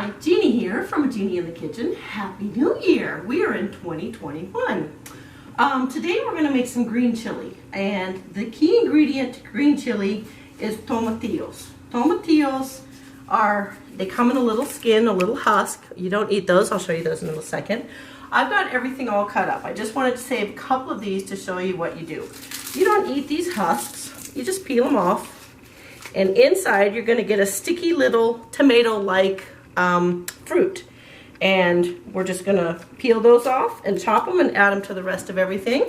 Hi, Jeannie here from Jeannie in the Kitchen. Happy New Year! We are in 2021. Today we're going to make some green chili, and the key ingredient to green chili is tomatillos. Tomatillos they come in a little skin, a little husk. You don't eat those. I'll show you those in a second. I've got everything all cut up. I just wanted to save a couple of these to show you what you do. You don't eat these husks. You just peel them off. And inside you're going to get a sticky little tomato-like fruit. And we're just going to peel those off and chop them and add them to the rest of everything.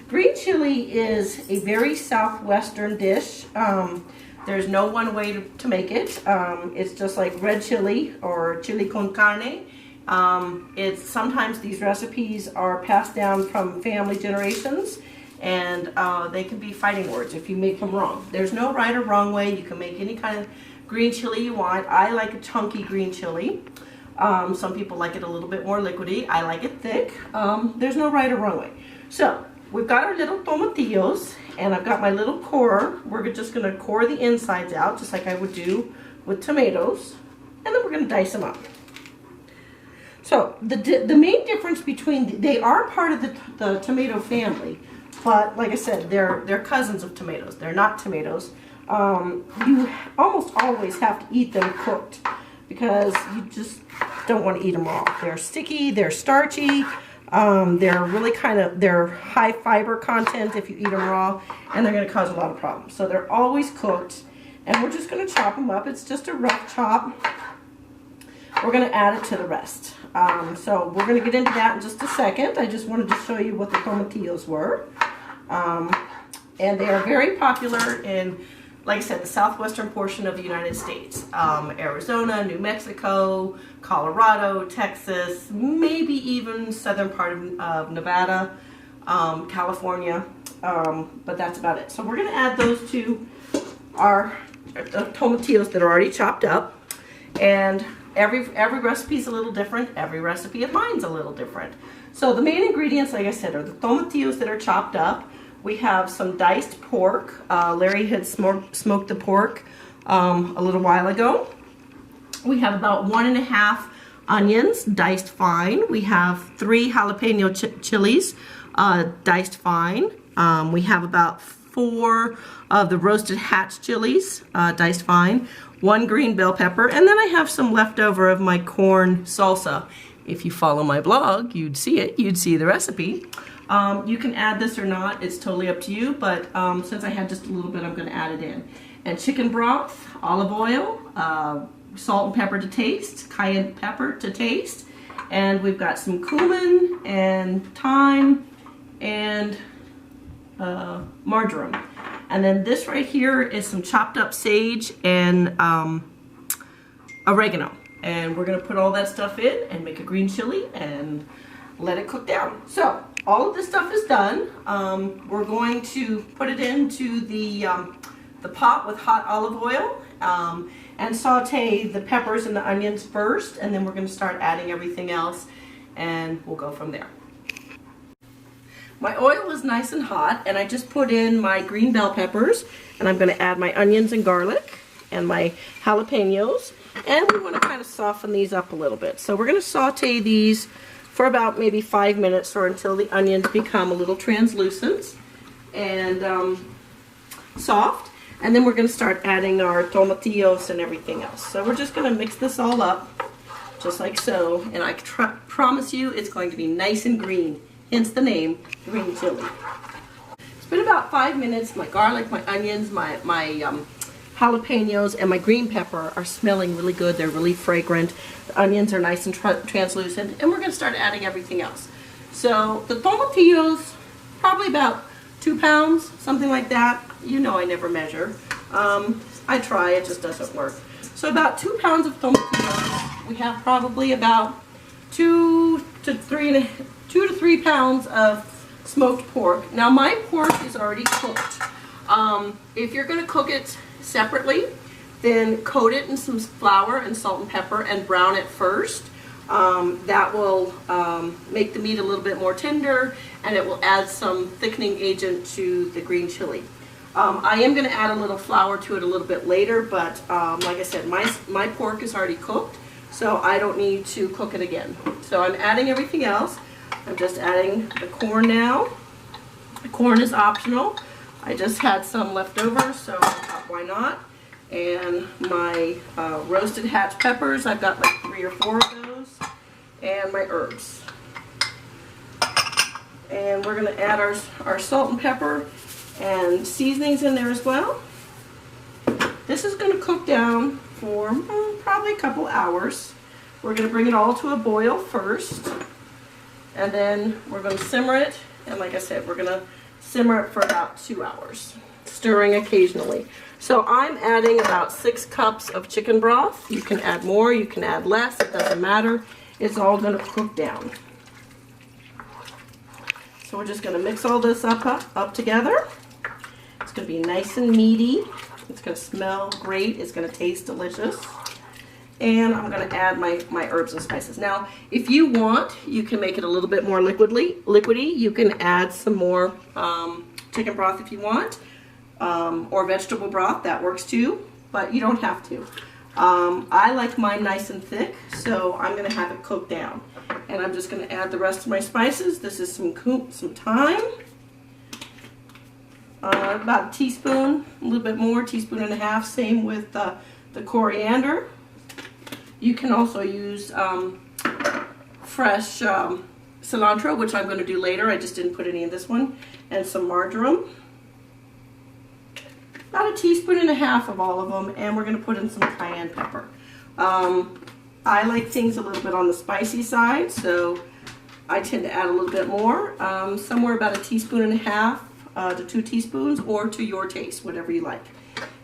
Green chili is a very southwestern dish. There's no one way to make it. It's just like red chili or chili con carne. Sometimes these recipes are passed down from family generations, and they can be fighting words if you make them wrong. There's no right or wrong way. You can make any kind of green chili you want. I like a chunky green chili. Some people like it a little bit more liquidy. I like it thick. There's no right or wrong way. So we've got our little tomatillos, and I've got my little core. We're just going to core the insides out just like I would do with tomatoes, and then we're going to dice them up. So the main difference between, they are part of the tomato family, but like I said, they're cousins of tomatoes. They're not tomatoes. You almost always have to eat them cooked because you just don't want to eat them raw. They're sticky, they're starchy, they're really they're high fiber content if you eat them raw, and they're going to cause a lot of problems. So they're always cooked, and we're just going to chop them up. It's just a rough chop. We're going to add it to the rest. So we're going to get into that in just a second. I just wanted to show you what the tomatillos were. And they are very popular in, like I said, the southwestern portion of the United States. Arizona, New Mexico, Colorado, Texas, maybe even southern part of Nevada, California, but that's about it. So we're going to add those to our tomatillos that are already chopped up. And every recipe is a little different. Every recipe of mine's a little different. So the main ingredients, like I said, are the tomatillos that are chopped up. We have some diced pork. Larry had smoked the pork a little while ago. We have about 1½ onions, diced fine. We have 3 jalapeno chilies, diced fine. We have about 4 of the roasted hatch chilies, diced fine. 1 green bell pepper, and then I have some leftover of my corn salsa. If you follow my blog, you'd see it. You'd see the recipe. You can add this or not. It's totally up to you, but since I had just a little bit, I'm going to add it in. And chicken broth, olive oil, salt and pepper to taste, cayenne pepper to taste, and we've got some cumin and thyme and marjoram. And then this right here is some chopped up sage and oregano. And we're going to put all that stuff in and make a green chili and let it cook down. So all of this stuff is done. We're going to put it into the pot with hot olive oil and saute the peppers and the onions first. And then we're going to start adding everything else, and we'll go from there. My oil is nice and hot, and I just put in my green bell peppers, and I'm going to add my onions and garlic and my jalapenos, and we want to kind of soften these up a little bit. So we're going to saute these for about maybe 5 minutes or until the onions become a little translucent and soft, and then we're going to start adding our tomatillos and everything else. So we're just going to mix this all up just like so, and I promise you it's going to be nice and green. Hence the name, green chili. It's been about 5 minutes. My garlic, my onions, my jalapenos, and my green pepper are smelling really good. They're really fragrant. The onions are nice and translucent. And we're going to start adding everything else. So the tomatillos, probably about 2 pounds, something like that. You know I never measure. I try, it just doesn't work. So about 2 pounds of tomatillos. We have probably about 2 to 3 pounds of smoked pork. Now my pork is already cooked. If you're going to cook it separately, then coat it in some flour and salt and pepper and brown it first. That will make the meat a little bit more tender, and it will add some thickening agent to the green chili. I am going to add a little flour to it a little bit later, but like I said, my pork is already cooked. so I don't need to cook it again. So I'm adding everything else. I'm just adding the corn now. The corn is optional. I just had some left over, so I thought, why not? And my roasted hatch peppers, I've got like 3 or 4 of those, and my herbs. And we're going to add our salt and pepper and seasonings in there as well. This is going to cook down for probably a couple hours. We're going to bring it all to a boil first, and then we're going to simmer it. And like I said, we're going to simmer it for about 2 hours, stirring occasionally. So I'm adding about 6 cups of chicken broth. You can add more, you can add less, it doesn't matter. It's all going to cook down. So we're just going to mix all this up together. It's going to be nice and meaty. It's going to smell great. It's going to taste delicious. And I'm going to add my herbs and spices. Now, if you want, you can make it a little bit more liquidy. You can add some more chicken broth if you want, or vegetable broth. That works too, but you don't have to. I like mine nice and thick, so I'm going to have it cooked down. And I'm just going to add the rest of my spices. This is some thyme, about a teaspoon, a little bit more, teaspoon and a half. Same with the coriander. You can also use fresh cilantro, which I'm going to do later. I just didn't put any in this one. And some marjoram. About a teaspoon and a half of all of them. And we're going to put in some cayenne pepper. I like things a little bit on the spicy side, so I tend to add a little bit more. Somewhere about a teaspoon and a half to 2 teaspoons, or to your taste, whatever you like.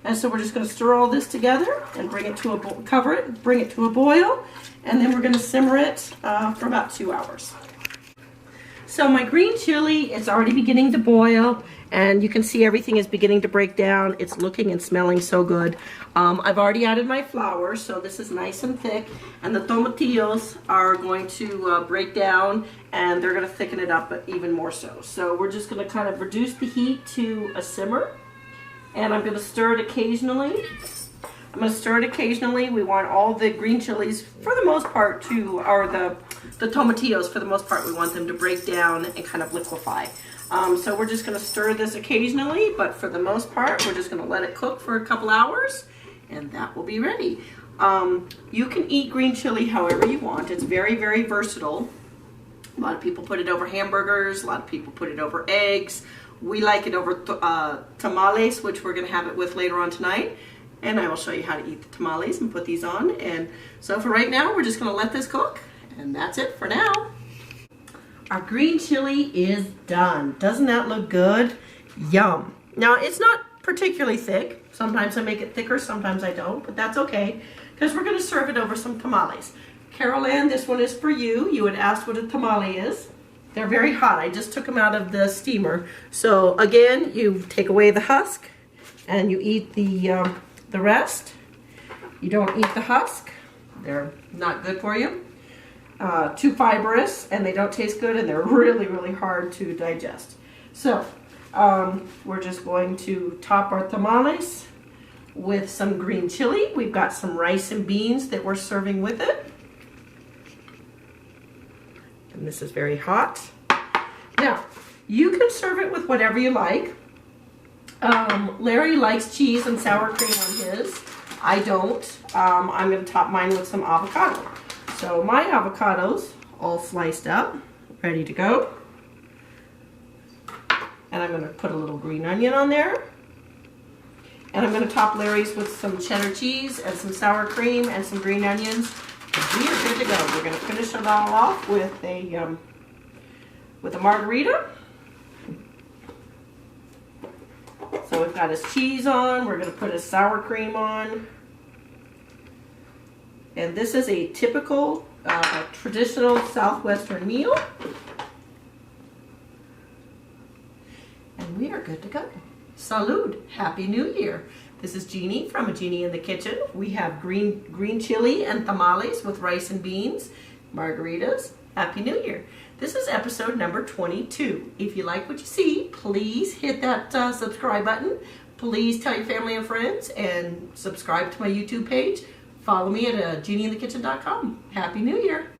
And so we're just going to stir all this together and bring it to a cover it, bring it to a boil, and then we're going to simmer it for about 2 hours. So my green chili is already beginning to boil, and you can see everything is beginning to break down. It's looking and smelling so good. I've already added my flour, so this is nice and thick, and the tomatillos are going to break down, and they're going to thicken it up even more so. So we're just going to kind of reduce the heat to a simmer, and I'm going to stir it occasionally. We want all the green chilies, for the most part, or the tomatillos, for the most part, we want them to break down and kind of liquefy. So we're just going to stir this occasionally, but for the most part, we're just going to let it cook for a couple hours, and that will be ready. You can eat green chili however you want. It's very, very versatile. A lot of people put it over hamburgers. A lot of people put it over eggs. We like it over tamales, which we're going to have it with later on tonight. And I will show you how to eat the tamales and put these on. And so for right now, we're just going to let this cook. And that's it for now. Our green chili is done. Doesn't that look good? Yum. Now, it's not particularly thick. Sometimes I make it thicker, sometimes I don't, but that's okay, because we're going to serve it over some tamales. Carol Ann, this one is for you. You had asked what a tamale is. They're very hot. I just took them out of the steamer. So again, you take away the husk, and you eat the rest. You don't eat the husk. They're not good for you. Too fibrous, and they don't taste good, and they're really, really hard to digest. So we're just going to top our tamales with some green chili. We've got some rice and beans that we're serving with it. And this is very hot. Now, you can serve it with whatever you like. Larry likes cheese and sour cream on his. I don't. I'm going to top mine with some avocado. So my avocados all sliced up, ready to go. And I'm going to put a little green onion on there. And I'm going to top Larry's with some cheddar cheese and some sour cream and some green onions. We are good to go. We're going to finish it all off with a margarita. So we've got his cheese on. We're going to put his sour cream on. And this is a typical traditional Southwestern meal. And we are good to go. Salud. Happy New Year. This is Jeannie from A Jeannie in the Kitchen. We have green chili and tamales with rice and beans, margaritas. Happy New Year. This is episode number 22. If you like what you see, please hit that subscribe button. Please tell your family and friends and subscribe to my YouTube page. follow me at jeannieinthekitchen.com. Happy New Year.